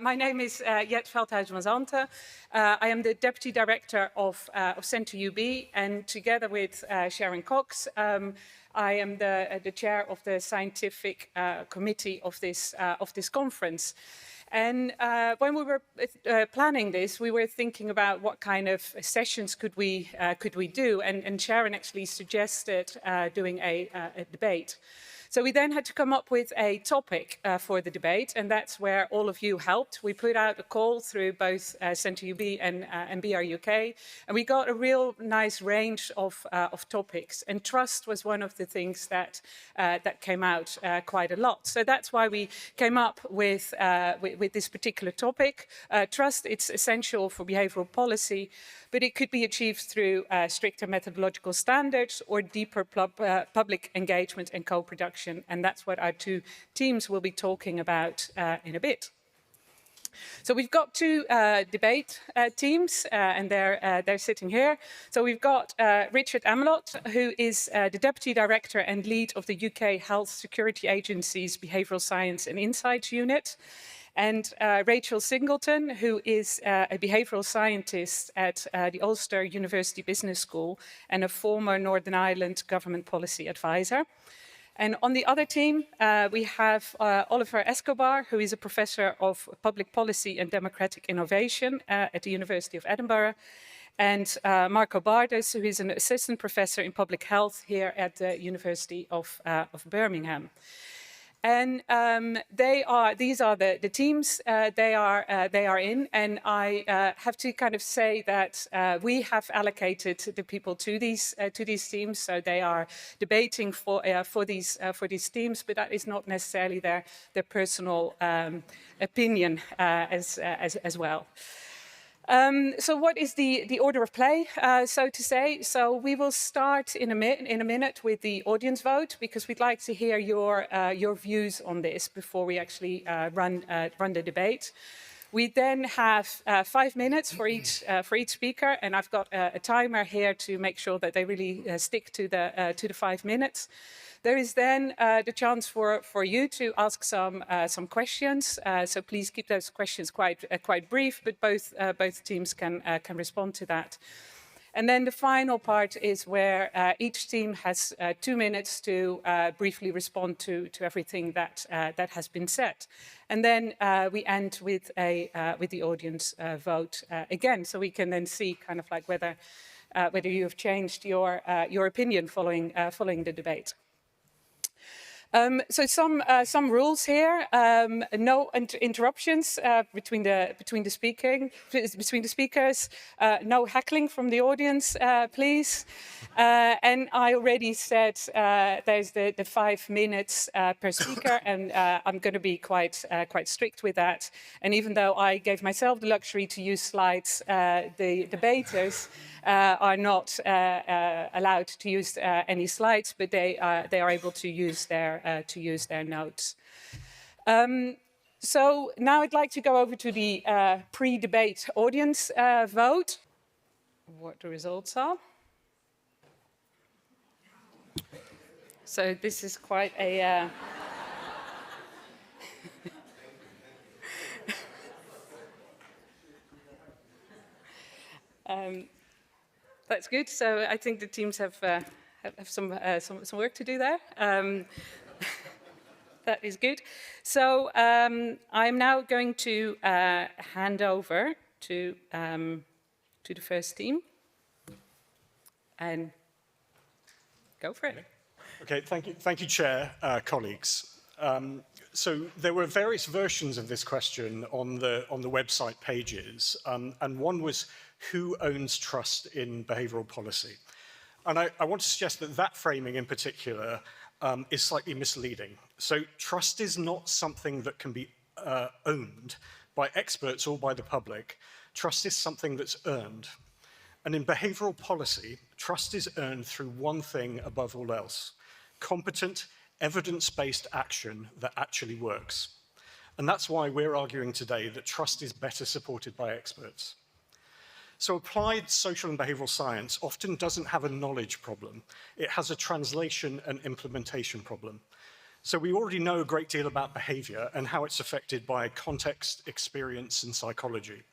My name is Jet Veldhuis-Mazante. I am the Deputy Director of Centre UB, and together with Sharon Cox, I am the Chair of the Scientific Committee of this conference. And when we were planning this, we were thinking about what kind of sessions could we do, and Sharon actually suggested doing a debate. So we then had to come up with a topic for the debate, and that's where all of you helped. We put out a call through both Centre UB and BRUK, and we got a real nice range of topics. And trust was one of the things that came out quite a lot. So that's why we came up with this particular topic. Trust, it's essential for behavioural policy, but it could be achieved through stricter methodological standards or deeper public engagement and co-production. And that's what our two teams will be talking about in a bit. So we've got two debate teams, and they're sitting here. So we've got Richard Amlôt, who is the Deputy Director and Lead of the UK Health Security Agency's Behavioural Science and Insights Unit, and Rachel Singleton, who is a behavioural scientist at the Ulster University Business School and a former Northern Ireland government policy advisor. And on the other team, we have Oliver Escobar, who is a professor of public policy and democratic innovation at the University of Edinburgh, and Marco Bardus, who is an assistant professor in public health here at the University of Birmingham. And these are the teams they are in, and I have to kind of say that we have allocated the people to these teams, so they are debating for these teams, but that is not necessarily their personal opinion as well. So what is the order of play, so to say? So we will start in a minute with the audience vote, because we'd like to hear your views on this before we actually run the debate. We then have 5 minutes for each speaker, and I've got a timer here to make sure that they really stick to the 5 minutes. There is then the chance for you to ask some questions. So please keep those questions quite brief, but both teams can respond to that. And then the final part is where each team has 2 minutes to briefly respond to everything that has been said. And then we end with the audience vote again, so we can then see kind of like whether you have changed your opinion following the debate. So some rules here: no interruptions between the speakers, no heckling from the audience, please. And I already said there's the 5 minutes per speaker, and I'm going to be quite strict with that. And even though I gave myself the luxury to use slides, the debaters are not allowed to use any slides, but they are able to use their notes. So now I'd like to go over to the pre-debate audience vote. What the results are. So this is quite a... That's good. So I think the teams have some work to do there. That is good. So I'm now going to hand over to the first team, and go for it. Okay, thank you, Chair, colleagues. So there were various versions of this question on the website pages, and one was, who owns trust in behavioural policy? And I want to suggest that framing in particular is slightly misleading. So trust is not something that can be owned by experts or by the public. Trust is something that's earned. And in behavioural policy, trust is earned through one thing above all else: competent, evidence-based action that actually works. And that's why we're arguing today that trust is better supported by experts. So applied social and behavioural science often doesn't have a knowledge problem. It has a translation and implementation problem. So we already know a great deal about behavior and how it's affected by context, experience, and psychology.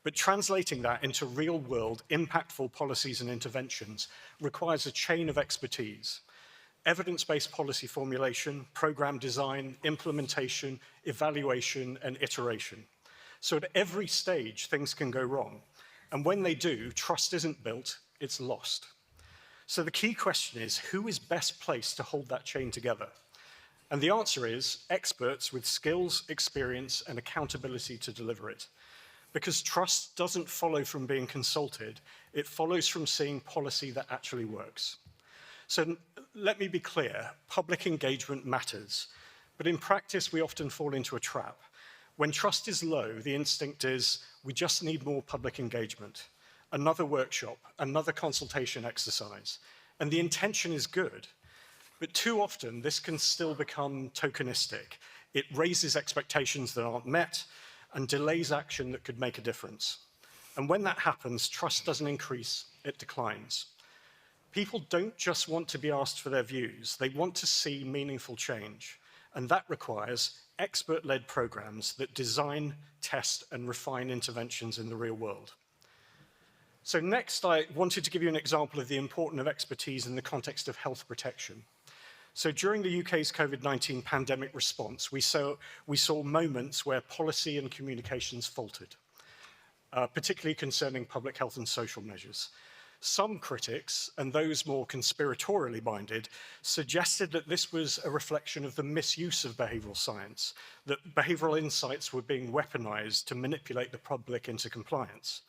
But translating that into real-world, impactful policies and interventions requires a chain of expertise. Evidence-based policy formulation, program design, implementation, evaluation, and iteration. So at every stage, things can go wrong. And when they do, trust isn't built, it's lost. So the key question is, who is best placed to hold that chain together? And the answer is experts with skills, experience, and accountability to deliver it. Because trust doesn't follow from being consulted, it follows from seeing policy that actually works. So let me be clear, public engagement matters, but in practice we often fall into a trap. When trust is low, the instinct is, we just need more public engagement, another workshop, another consultation exercise, and the intention is good. But too often, this can still become tokenistic. It raises expectations that aren't met and delays action that could make a difference. And when that happens, trust doesn't increase, it declines. People don't just want to be asked for their views, they want to see meaningful change. And that requires expert-led programs that design, test, and refine interventions in the real world. So next, I wanted to give you an example of the importance of expertise in the context of health protection. So during the UK's COVID-19 pandemic response, we saw moments where policy and communications faltered, particularly concerning public health and social measures. Some critics, and those more conspiratorially minded, suggested that this was a reflection of the misuse of behavioural science, that behavioural insights were being weaponized to manipulate the public into compliance.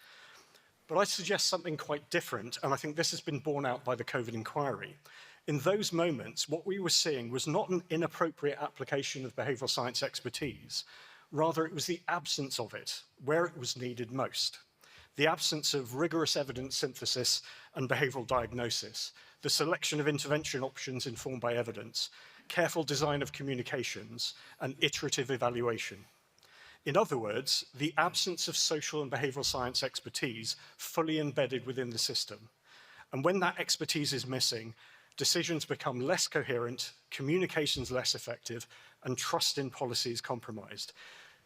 But I suggest something quite different, and I think this has been borne out by the COVID inquiry. In those moments, what we were seeing was not an inappropriate application of behavioural science expertise, rather it was the absence of it, where it was needed most. The absence of rigorous evidence synthesis and behavioural diagnosis, the selection of intervention options informed by evidence, careful design of communications, and iterative evaluation. In other words, the absence of social and behavioural science expertise fully embedded within the system. And when that expertise is missing, decisions become less coherent, communications less effective, and trust in policy is compromised.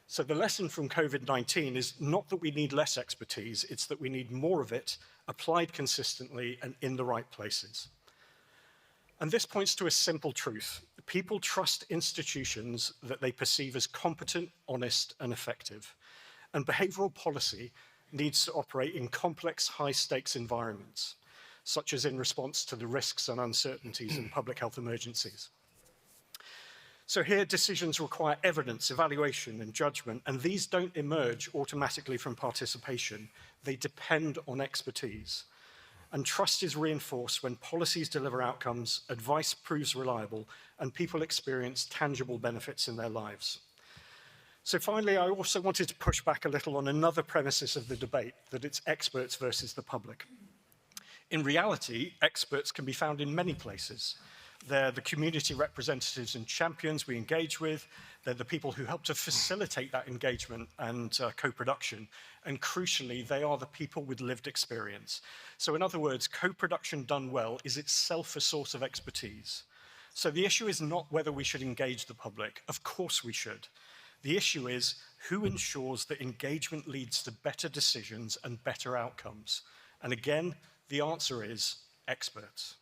So the lesson from COVID-19 is not that we need less expertise, it's that we need more of it, applied consistently and in the right places. And this points to a simple truth. People trust institutions that they perceive as competent, honest, and effective. And behavioural policy needs to operate in complex, high-stakes environments, such as in response to the risks and uncertainties in public health emergencies. So here, decisions require evidence, evaluation, and judgment, and these don't emerge automatically from participation. They depend on expertise. And trust is reinforced when policies deliver outcomes, advice proves reliable, and people experience tangible benefits in their lives. So finally, I also wanted to push back a little on another premises of the debate, that it's experts versus the public. In reality, experts can be found in many places. They're the community representatives and champions we engage with. They're the people who help to facilitate that engagement and co-production. And crucially, they are the people with lived experience. So in other words, co-production done well is itself a source of expertise. So the issue is not whether we should engage the public. Of course we should. The issue is who ensures that engagement leads to better decisions and better outcomes. And again, the answer is experts.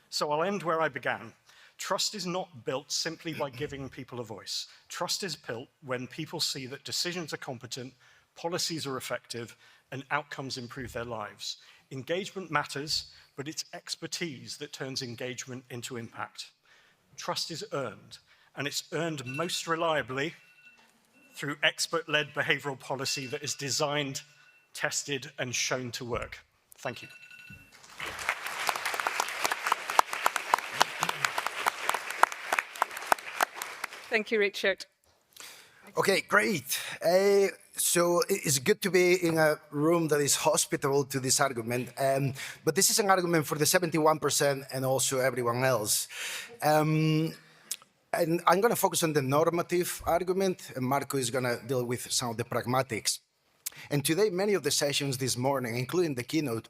So I'll end where I began. Trust is not built simply by giving people a voice. Trust is built when people see that decisions are competent, policies are effective, and outcomes improve their lives. Engagement matters, but it's expertise that turns engagement into impact. Trust is earned, and it's earned most reliably through expert-led behavioural policy that is designed, tested, and shown to work. Thank you. Thank you, Richard. Okay, great. So it's good to be in a room that is hospitable to this argument. But this is an argument for the 71% and also everyone else. And I'm going to focus on the normative argument, and Marco is going to deal with some of the pragmatics. And today, many of the sessions this morning, including the keynote,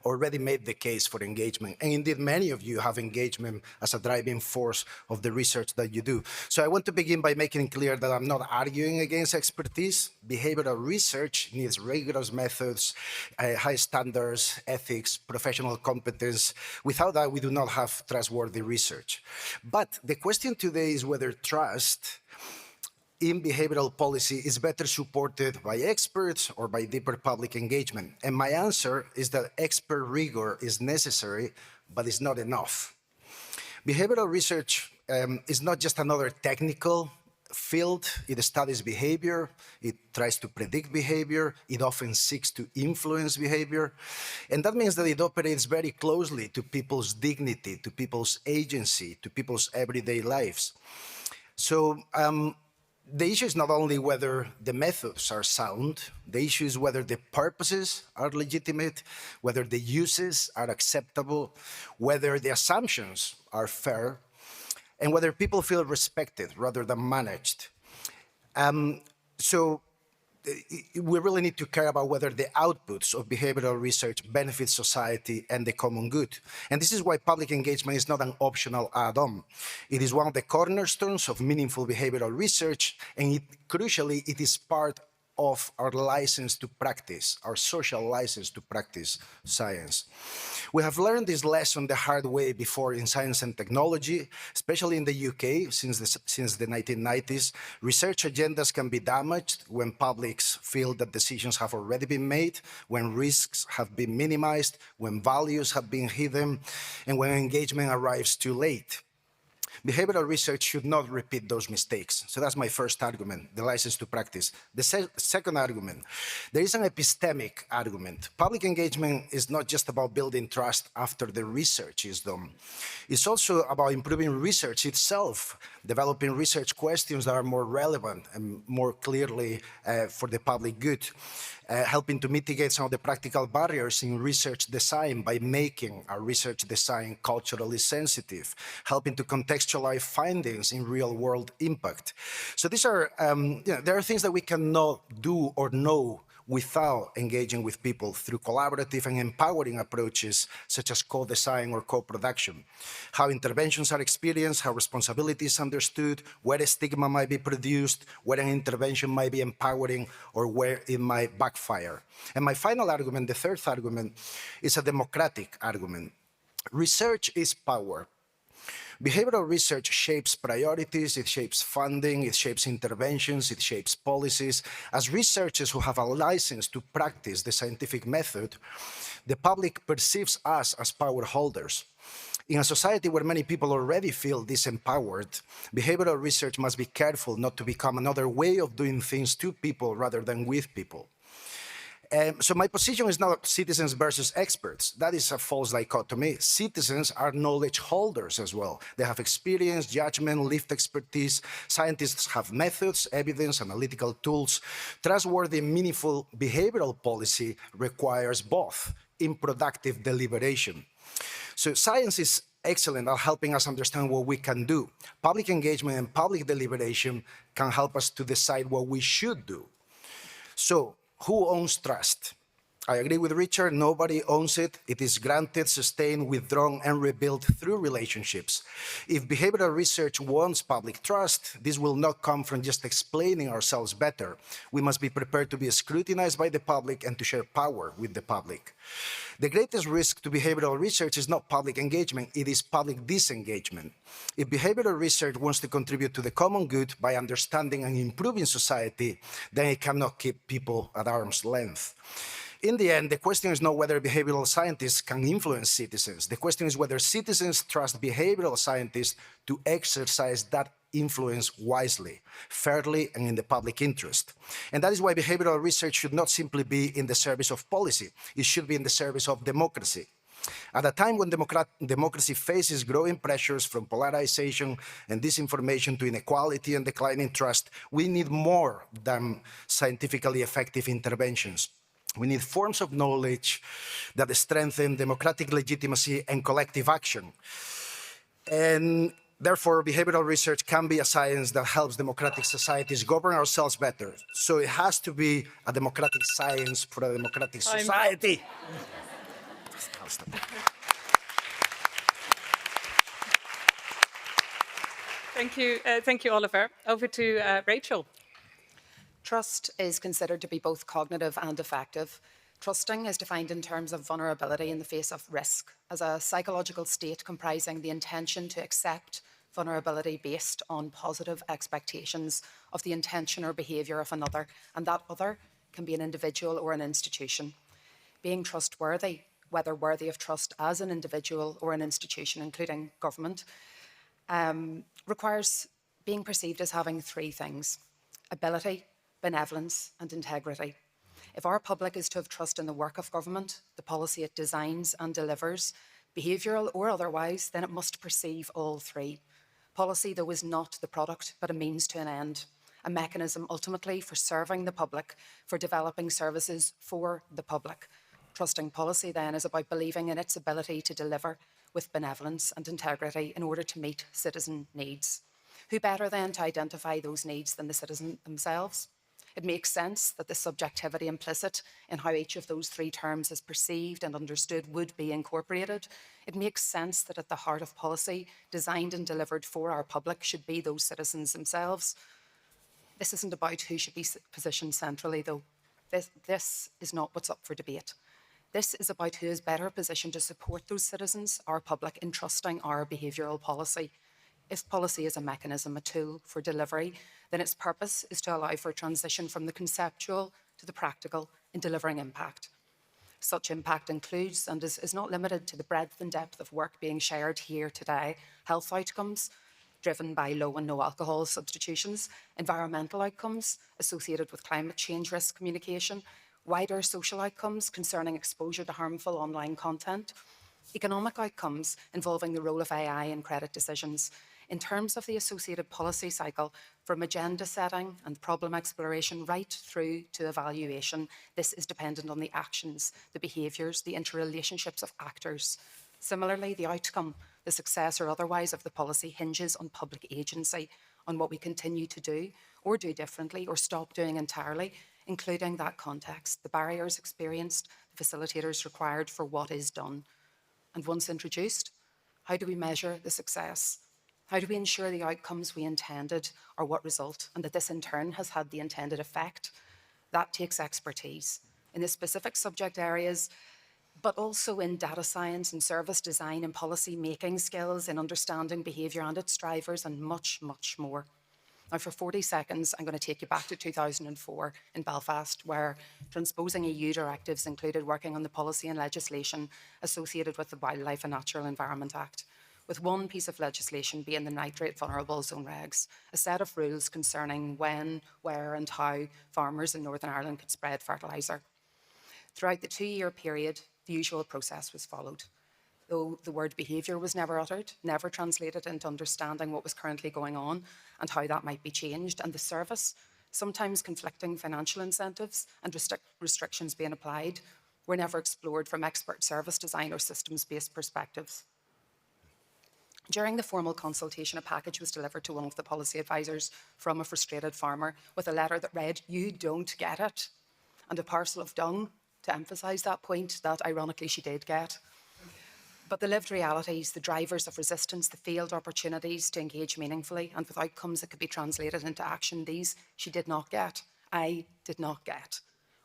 already made the case for engagement. And indeed, many of you have engagement as a driving force of the research that you do. So I want to begin by making it clear that I'm not arguing against expertise. Behavioral research needs rigorous methods, high standards, ethics, professional competence. Without that, we do not have trustworthy research. But the question today is whether trust in behavioral policy is better supported by experts or by deeper public engagement. And my answer is that expert rigor is necessary, but it's not enough. Behavioral research is not just another technical field. It studies behavior, it tries to predict behavior, it often seeks to influence behavior. And that means that it operates very closely to people's dignity, to people's agency, to people's everyday lives. So, the issue is not only whether the methods are sound, the issue is whether the purposes are legitimate, whether the uses are acceptable, whether the assumptions are fair, and whether people feel respected rather than managed. We really need to care about whether the outputs of behavioral research benefit society and the common good. And this is why public engagement is not an optional add-on. It is one of the cornerstones of meaningful behavioral research, and crucially, it is part of our license to practice, our social license to practice science. We have learned this lesson the hard way before in science and technology, especially in the UK since the 1990s. Research agendas can be damaged when publics feel that decisions have already been made, when risks have been minimized, when values have been hidden, and when engagement arrives too late. Behavioral research should not repeat those mistakes. So that's my first argument, the license to practice. The second argument, there is an epistemic argument. Public engagement is not just about building trust after the research is done. It's also about improving research itself, developing research questions that are more relevant and more clearly for the public good. Helping to mitigate some of the practical barriers in research design by making our research design culturally sensitive, helping to contextualize findings in real-world impact. So these are, there are things that we cannot do or know without engaging with people through collaborative and empowering approaches such as co-design or co-production. How interventions are experienced, how responsibility is understood, where a stigma might be produced, where an intervention might be empowering, or where it might backfire. And my final argument, the third argument, is a democratic argument. Research is power. Behavioral research shapes priorities, it shapes funding, it shapes interventions, it shapes policies. As researchers who have a license to practice the scientific method, the public perceives us as power holders. In a society where many people already feel disempowered, behavioral research must be careful not to become another way of doing things to people rather than with people. So my position is not citizens versus experts. That is a false dichotomy. Citizens are knowledge holders as well. They have experience, judgment, lived expertise. Scientists have methods, evidence, analytical tools. Trustworthy, meaningful behavioral policy requires both in productive deliberation. So science is excellent at helping us understand what we can do. Public engagement and public deliberation can help us to decide what we should do. So, who owns trust? I agree with Richard, nobody owns it. It is granted, sustained, withdrawn, and rebuilt through relationships. If behavioral research wants public trust, this will not come from just explaining ourselves better. We must be prepared to be scrutinized by the public and to share power with the public. The greatest risk to behavioral research is not public engagement, it is public disengagement. If behavioral research wants to contribute to the common good by understanding and improving society, then it cannot keep people at arm's length. In the end, the question is not whether behavioral scientists can influence citizens. The question is whether citizens trust behavioral scientists to exercise that influence wisely, fairly, and in the public interest. And that is why behavioral research should not simply be in the service of policy. It should be in the service of democracy. At a time when democracy faces growing pressures from polarization and disinformation to inequality and declining trust, we need more than scientifically effective interventions. We need forms of knowledge that strengthen democratic legitimacy and collective action. And therefore, behavioral research can be a science that helps democratic societies govern ourselves better. So it has to be a democratic science for a democratic society. Thank you, Oliver. Over to Rachel. Trust is considered to be both cognitive and affective. Trusting is defined in terms of vulnerability in the face of risk, as a psychological state comprising the intention to accept vulnerability based on positive expectations of the intention or behaviour of another, and that other can be an individual or an institution. Being trustworthy, whether worthy of trust as an individual or an institution, including government, requires being perceived as having three things: ability, benevolence, and integrity. If our public is to have trust in the work of government, the policy it designs and delivers, behavioural or otherwise, then it must perceive all three. Policy, though, is not the product, but a means to an end, a mechanism ultimately for serving the public, for developing services for the public. Trusting policy, then, is about believing in its ability to deliver with benevolence and integrity in order to meet citizen needs. Who better, then, to identify those needs than the citizen themselves? It makes sense that the subjectivity implicit in how each of those three terms is perceived and understood would be incorporated. It makes sense that at the heart of policy, designed and delivered for our public, should be those citizens themselves. This isn't about who should be positioned centrally, though. This is not what's up for debate. This is about who is better positioned to support those citizens, our public, in trusting our behavioural policy. If policy is a mechanism, a tool for delivery, then its purpose is to allow for a transition from the conceptual to the practical in delivering impact. Such impact includes, and is not limited to, the breadth and depth of work being shared here today: health outcomes driven by low and no alcohol substitutions, environmental outcomes associated with climate change risk communication, wider social outcomes concerning exposure to harmful online content, economic outcomes involving the role of AI in credit decisions. In terms of the associated policy cycle, from agenda setting and problem exploration right through to evaluation, this is dependent on the actions, the behaviours, the interrelationships of actors. Similarly, the outcome, the success or otherwise of the policy, hinges on public agency, on what we continue to do or do differently or stop doing entirely, including that context, the barriers experienced, the facilitators required for what is done. And once introduced, how do we measure the success? How do we ensure the outcomes we intended are what result, and that this in turn has had the intended effect? That takes expertise in the specific subject areas, but also in data science and service design and policy making skills, in understanding behaviour and its drivers, and much, much more. Now, for 40 seconds, I'm going to take you back to 2004 in Belfast, where transposing EU directives included working on the policy and legislation associated with the Wildlife and Natural Environment Act, with one piece of legislation being the nitrate vulnerable zone regs, a set of rules concerning when, where and how farmers in Northern Ireland could spread fertiliser. Throughout the 2-year period, the usual process was followed. Though the word behaviour was never uttered, never translated into understanding what was currently going on and how that might be changed, and the service, sometimes conflicting financial incentives and restrictions being applied, were never explored from expert service design or systems-based perspectives. During the formal consultation, a package was delivered to one of the policy advisors from a frustrated farmer with a letter that read, "You don't get it," and a parcel of dung to emphasise that point that ironically she did get. But the lived realities, the drivers of resistance, the failed opportunities to engage meaningfully and with outcomes that could be translated into action, these she did not get. I did not get.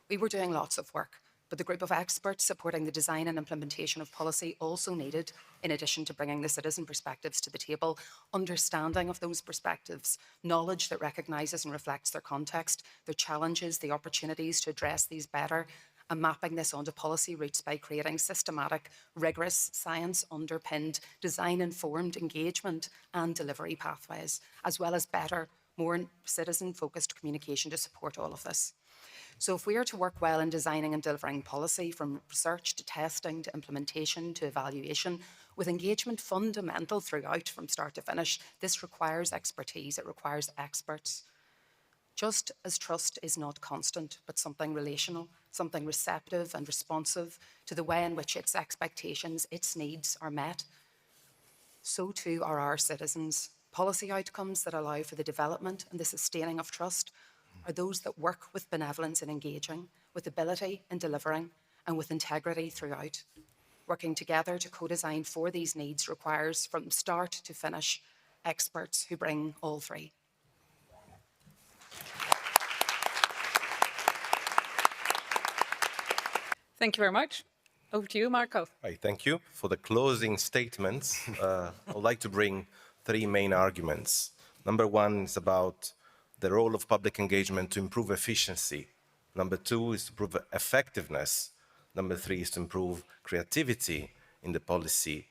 We were doing lots of work, but the group of experts supporting the design and implementation of policy also needed, in addition to bringing the citizen perspectives to the table, understanding of those perspectives, knowledge that recognises and reflects their context, their challenges, the opportunities to address these better, and mapping this onto policy routes by creating systematic, rigorous, science-underpinned, design-informed engagement and delivery pathways, as well as better, more citizen-focused communication to support all of this. So if we are to work well in designing and delivering policy, from research to testing to implementation to evaluation, with engagement fundamental throughout from start to finish, this requires expertise, it requires experts. Just as trust is not constant, but something relational, something receptive and responsive to the way in which its expectations, its needs are met, so too are our citizens. Policy outcomes that allow for the development and the sustaining of trust are those that work with benevolence in engaging, with ability in delivering, and with integrity throughout. Working together to co-design for these needs requires, from start to finish, experts who bring all three. Thank you very much. Over to you, Marco. Right, thank you. For the closing statements, I would like to bring three main arguments. Number one is about the role of public engagement to improve efficiency. Number two is to improve effectiveness. Number three is to improve creativity in the policy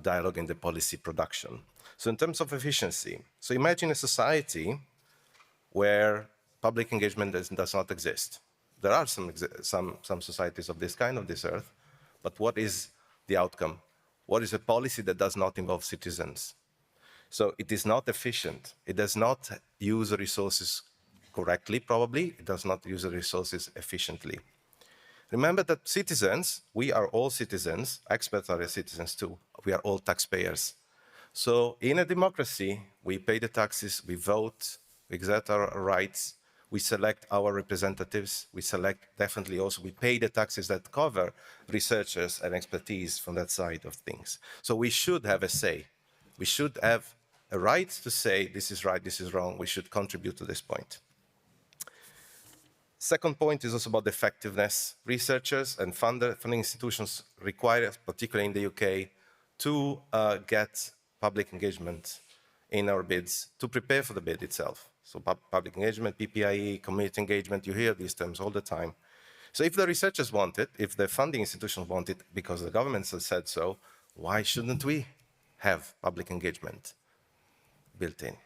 dialogue and the policy production. So in terms of efficiency, so imagine a society where public engagement does not exist. There are some societies of this kind, of this earth, but what is the outcome? What is a policy that does not involve citizens? So it is not efficient. It does not use the resources correctly, probably. It does not use the resources efficiently. Remember that citizens, we are all citizens, experts are citizens too, we are all taxpayers. So in a democracy, we pay the taxes, we vote, we exert our rights, we select our representatives, we select definitely also, we pay the taxes that cover researchers and expertise from that side of things. So we should have a say. We should have a right to say this is right, this is wrong, we should contribute to this point. Second point is also about effectiveness. Researchers and funding institutions require, particularly in the UK, to get public engagement in our bids, to prepare for the bid itself. So public engagement, PPIE, community engagement, you hear these terms all the time. So if the researchers want it, if the funding institutions want it because the governments have said so, why shouldn't we have public engagement built in?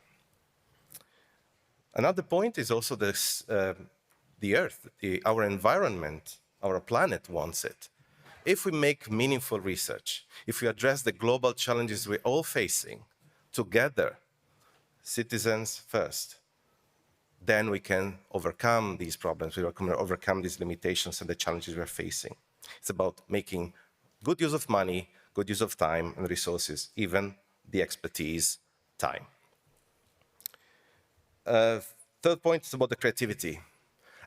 Another point is also this, the Earth, our environment, our planet wants it. If we make meaningful research, if we address the global challenges we're all facing together, citizens first, then we can overcome these problems, we can overcome these limitations and the challenges we're facing. It's about making good use of money, good use of time and resources, even the expertise, time. Third point is about the creativity.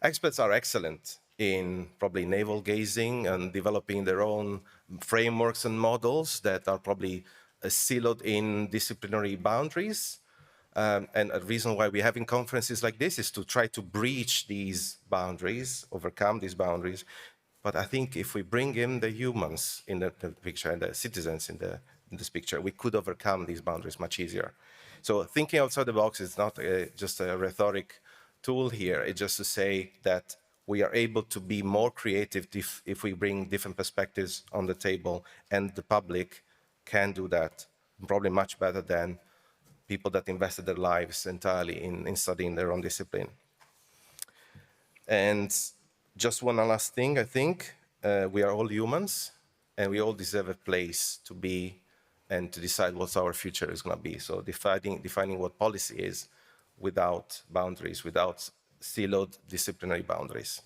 Experts are excellent in probably navel gazing and developing their own frameworks and models that are probably siloed in disciplinary boundaries. And a reason why we're having conferences like this is to try to breach these boundaries, overcome these boundaries. But I think if we bring in the humans in the picture and the citizens in this picture, we could overcome these boundaries much easier. So thinking outside the box is not just a rhetoric tool here. It's just to say that we are able to be more creative if we bring different perspectives on the table, and the public can do that probably much better than people that invested their lives entirely in studying their own discipline. And just one last thing, I think, we are all humans, and we all deserve a place to be and to decide what our future is going to be. So defining what policy is without boundaries, without siloed disciplinary boundaries.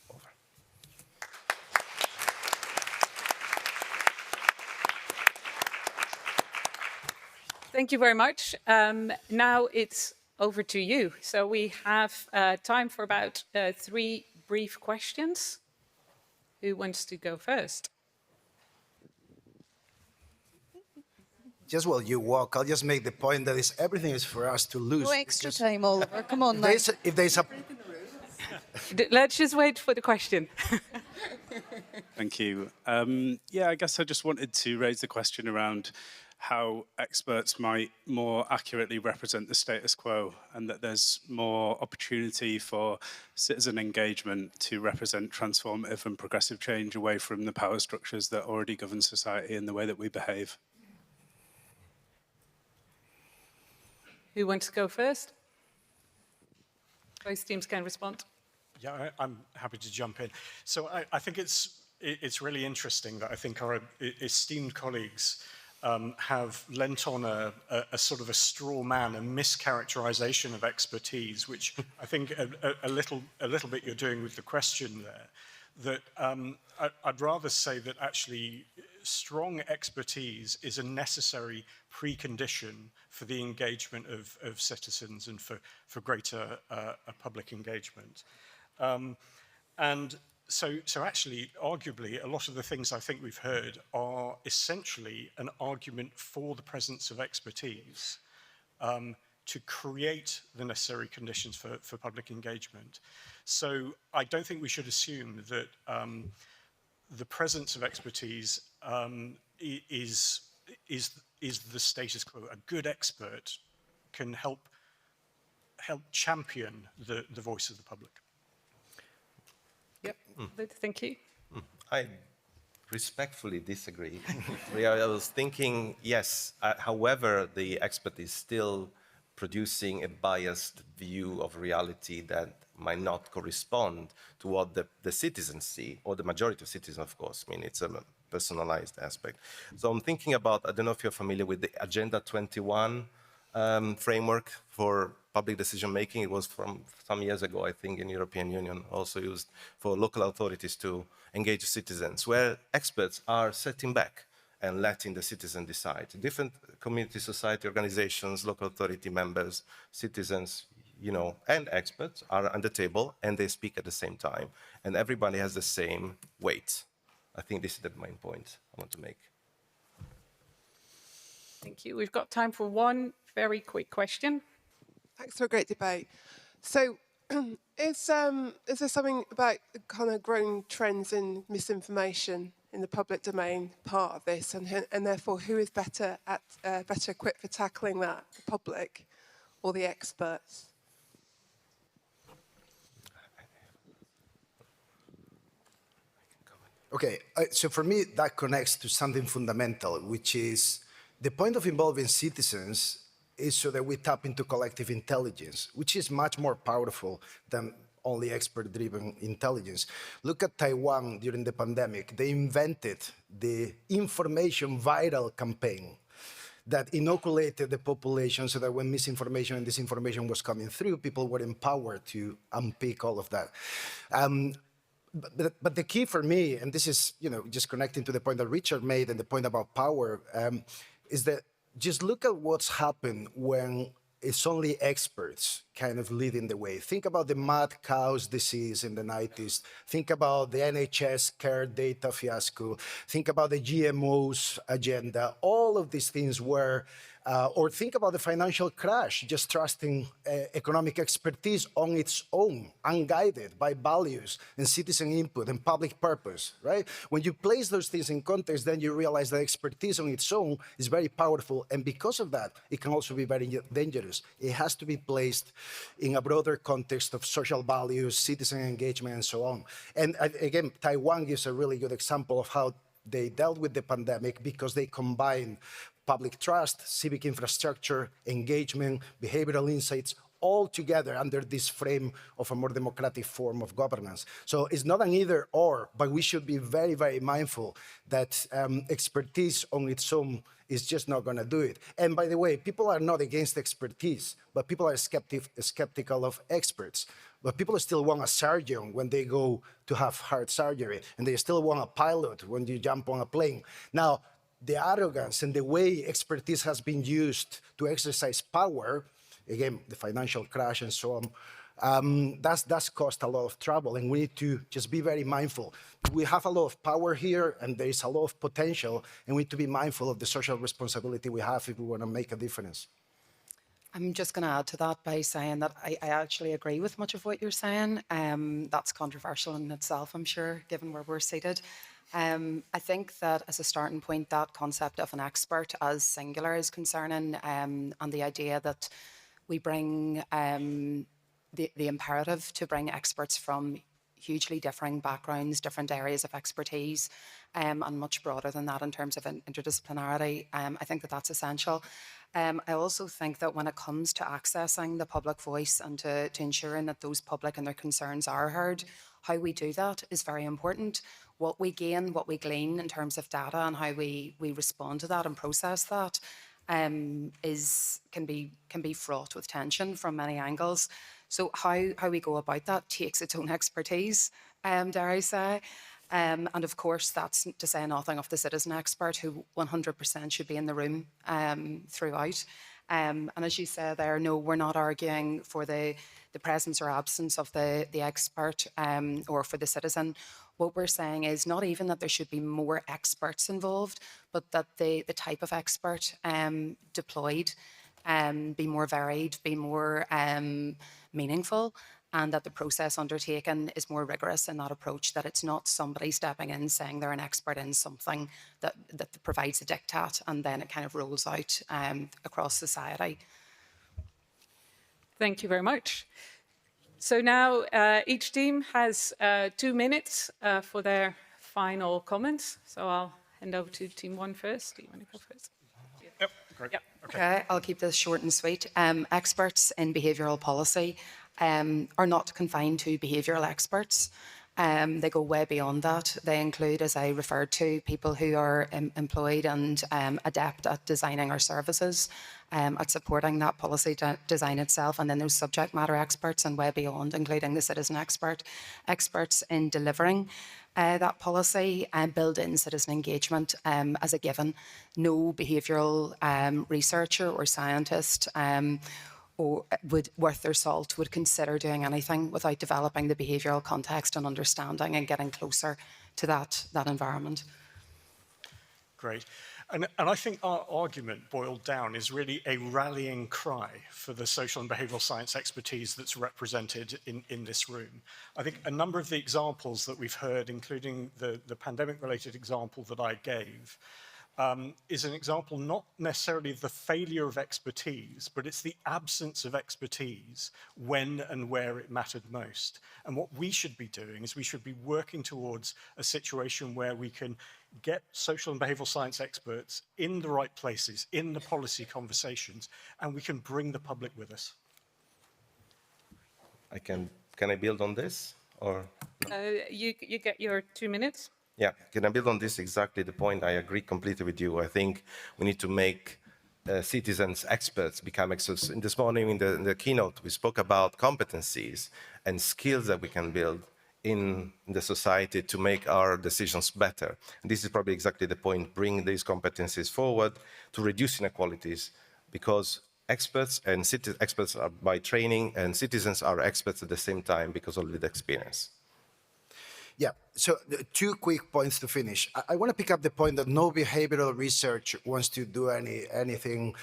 Over. Thank you very much. Now it's over to you. So we have time for about 3 brief questions. Who wants to go first? Just while you walk, I'll just make the point that everything is for us to lose. No extra time, Oliver. Come on now. If there's a... Let's just wait for the question. Thank you. Yeah, I guess I just wanted to raise the question around how experts might more accurately represent the status quo, and that there's more opportunity for citizen engagement to represent transformative and progressive change away from the power structures that already govern society and the way that we behave. Who wants to go first? Both teams can respond. Yeah, I'm happy to jump in. So I think it's really interesting that I think our esteemed colleagues have lent on a sort of a straw man, a mischaracterization of expertise, which I think a little bit you're doing with the question there. That I'd rather say that actually strong expertise is a necessary precondition for the engagement of citizens and for greater public engagement. And So actually, arguably, a lot of the things I think we've heard are essentially an argument for the presence of expertise to create the necessary conditions for public engagement. So I don't think we should assume that the presence of expertise is the status quo. A good expert can help champion the voice of the public. Yep, thank you. I respectfully disagree. I was thinking, yes, however, the expert is still producing a biased view of reality that might not correspond to what the citizens see, or the majority of citizens, of course. I mean, it's a personalized aspect. So I'm thinking about, I don't know if you're familiar with the Agenda 21 framework for public decision-making. It was from some years ago, I think, in European Union, also used for local authorities to engage citizens, where experts are sitting back and letting the citizen decide. Different community society organizations, local authority members, citizens, you know, and experts are on the table and they speak at the same time. And everybody has the same weight. I think this is the main point I want to make. Thank you. We've got time for one very quick question. Thanks for a great debate. So is there something about the kind of growing trends in misinformation in the public domain part of this, and therefore who is better equipped for tackling that, the public or the experts? Okay, so for me, that connects to something fundamental, which is the point of involving citizens is so that we tap into collective intelligence, which is much more powerful than only expert-driven intelligence. Look at Taiwan during the pandemic. They invented the information viral campaign that inoculated the population so that when misinformation and disinformation was coming through, people were empowered to unpick all of that. But the key for me, and this is, you know, just connecting to the point that Richard made and the point about power, is that just look at what's happened when it's only experts kind of leading the way. Think about the mad cows disease in the 90s. Think about the NHS care data fiasco. Think about the GMOs agenda. All of these things were, or think about the financial crash, just trusting economic expertise on its own, unguided by values and citizen input and public purpose, right? When you place those things in context, then you realize that expertise on its own is very powerful. And because of that, it can also be very dangerous. It has to be placed in a broader context of social values, citizen engagement, and so on. And again, Taiwan gives a really good example of how they dealt with the pandemic because they combined public trust, civic infrastructure, engagement, behavioral insights, all together under this frame of a more democratic form of governance. So it's not an either or, but we should be very, very mindful that expertise on its own is just not going to do it. And by the way, people are not against expertise, but people are skeptical of experts. But people still want a surgeon when they go to have heart surgery, and they still want a pilot when you jump on a plane. Now, the arrogance and the way expertise has been used to exercise power, again, the financial crash and so on, that's caused a lot of trouble, and we need to just be very mindful. We have a lot of power here, and there is a lot of potential, and we need to be mindful of the social responsibility we have if we want to make a difference. I'm just going to add to that by saying that I actually agree with much of what you're saying. That's controversial in itself, I'm sure, given where we're seated. I think that as a starting point, that concept of an expert as singular is concerning, and the idea that we bring the imperative to bring experts from hugely differing backgrounds, different areas of expertise, and much broader than that in terms of interdisciplinarity. I think that that's essential. I also think that when it comes to accessing the public voice and to ensuring that those public and their concerns are heard, how we do that is very important. What we gain, what we glean in terms of data and how we respond to that and process that can be fraught with tension from many angles. So how we go about that takes its own expertise, dare I say. And of course, that's to say nothing of the citizen expert who 100% should be in the room throughout. And as you say there, no, we're not arguing for the presence or absence of the expert or for the citizen. What we're saying is not even that there should be more experts involved, but that the type of expert deployed be more varied, be more meaningful, and that the process undertaken is more rigorous in that approach, that it's not somebody stepping in saying they're an expert in something that provides a diktat and then it kind of rolls out across society. Thank you very much. So now each team has 2 minutes for their final comments. So I'll hand over to team 1 first. Do you want to go first? Yep, great. Yep. Okay, I'll keep this short and sweet. Experts in behavioural policy are not confined to behavioural experts. They go way beyond that. They include, as I referred to, people who are employed and adept at designing our services, at supporting that policy design itself, and then those subject matter experts and way beyond, including the citizen expert, experts in delivering that policy and build in citizen engagement as a given. No behavioural researcher or scientist or would, worth their salt, would consider doing anything without developing the behavioural context and understanding and getting closer to that environment. Great. And I think our argument boiled down is really a rallying cry for the social and behavioural science expertise that's represented in this room. I think a number of the examples that we've heard, including the pandemic-related example that I gave, is an example not necessarily of the failure of expertise, but it's the absence of expertise when and where it mattered most. And what we should be doing is we should be working towards a situation where we can get social and behavioural science experts in the right places, in the policy conversations, and we can bring the public with us. Can I build on this? Or You get your 2 minutes. Yeah, can I build on this? Exactly the point. I agree completely with you. I think we need to make citizens experts become experts. In this morning in the keynote, we spoke about competencies and skills that we can build in the society to make our decisions better. And this is probably exactly the point, bring these competencies forward to reduce inequalities, because experts and experts are by training and citizens are experts at the same time because of lived experience. Yeah, so 2 quick points to finish. I want to pick up the point that no behavioral research wants to do anything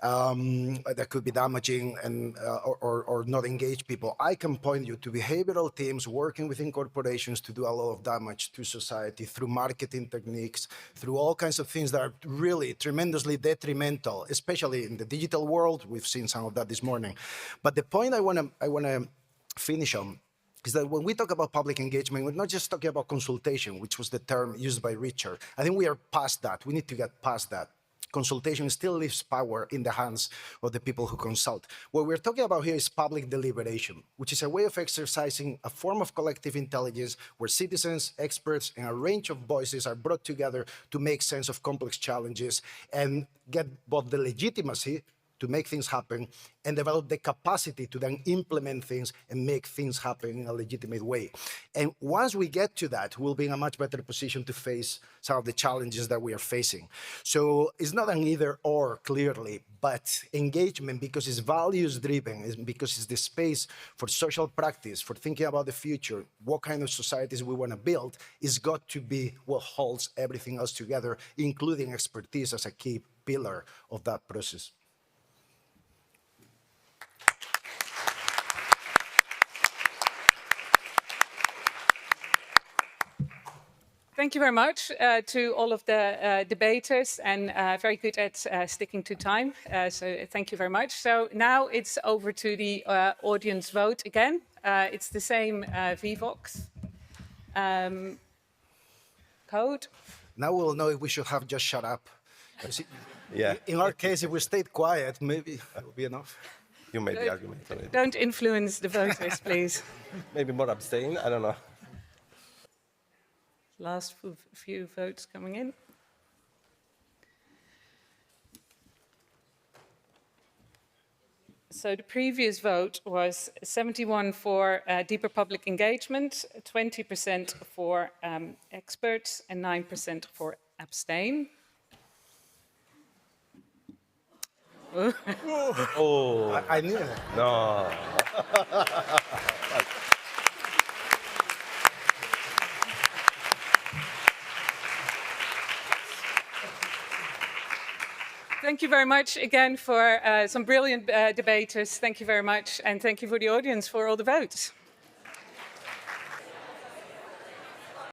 that could be damaging and or not engage people. I can point you to behavioral teams working within corporations to do a lot of damage to society through marketing techniques, through all kinds of things that are really tremendously detrimental, especially in the digital world. We've seen some of that this morning. But the point I want to finish on is that when we talk about public engagement, we're not just talking about consultation, which was the term used by Richard. I think we are past that. We need to get past that. Consultation still leaves power in the hands of the people who consult. What we're talking about here is public deliberation, which is a way of exercising a form of collective intelligence where citizens, experts, and a range of voices are brought together to make sense of complex challenges and get both the legitimacy to make things happen and develop the capacity to then implement things and make things happen in a legitimate way. And once we get to that, we'll be in a much better position to face some of the challenges that we are facing. So it's not an either or, clearly, but engagement, because it's values driven, because it's the space for social practice, for thinking about the future, what kind of societies we want to build, is got to be what holds everything else together, including expertise as a key pillar of that process. Thank you very much to all of the debaters, and very good at sticking to time. So thank you very much. So now it's over to the audience vote again. It's the same VVox code. Now we'll know if we should have just shut up. Yeah. In our case, if we stayed quiet, maybe that would be enough. You made the argument already. Don't influence the voters, please. Maybe more abstain, I don't know. Last few votes coming in. So the previous vote was 71 for deeper public engagement, 20% for experts, and 9% for abstain. Oh, I knew it. no. Thank you very much again for some brilliant debaters. Thank you very much. And thank you for the audience for all the votes.